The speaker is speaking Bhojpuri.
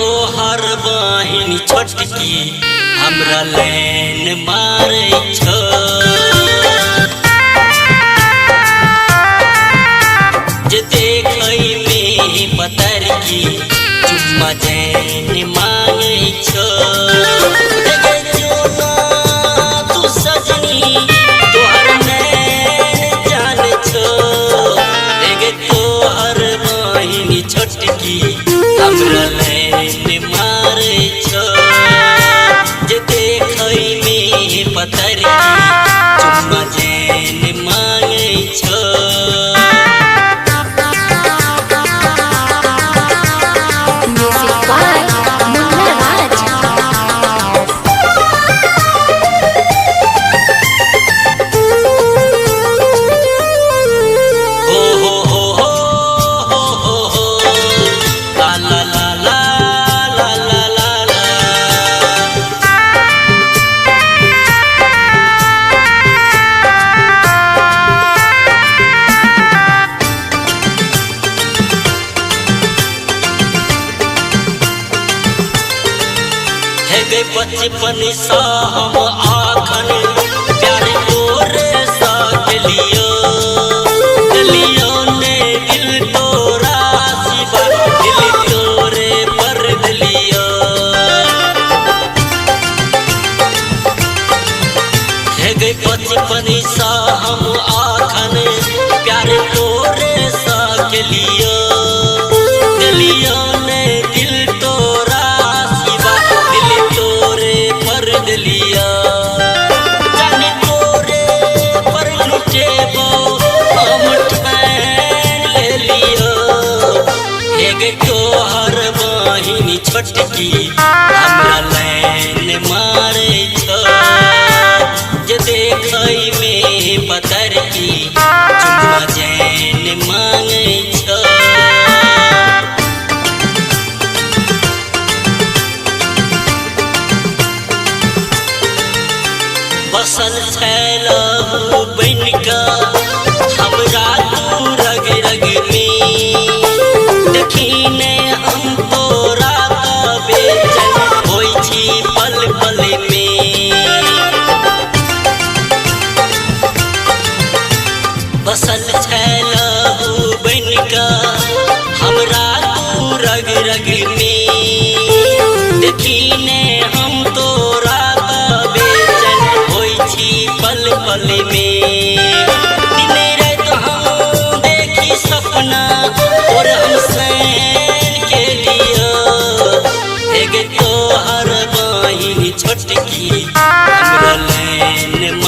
तोहर बहिन छोटकी हमरा लैन मारै छ जे देखै में पतर की चुम्मा जैन मांगै छ देखे जोना तू सजनी तोहर नैन जान छ देखे तोहर बहिन छोटकी हमरा लैन मारै छ जे देखै में पतर की चुम्मा जैन मांगै छ बचपन सा हम आखन प्यार तोरे सा दिलियो ने दिल तोरा सिवा दिल तोरे पर दिलियो है गए बचपन सा हम आखन प्यार तोरे सा दिलियो ने दिल तोरा सिवा दिल तोरे पर दिलिया जाने तोरे पर लुटेबो हम ठैन ले लियो एक तोहर बहिन छोटकी हमरा लैन मारै छ जे देखै में पतर की चुम्मा जैन मांगै छ बसल छैलहु बनिका हमरा तू रग रग में देखी ने हम तोरा बेचैन होई छी पल पल में बसल छैलहु बनिका हमरा तू रग रग में देखी ने हम तोरा पल पल में दिन रात हम देखी सपना और हम सैन के लियो एक तोहर बहिन छोटकी हमरा लैन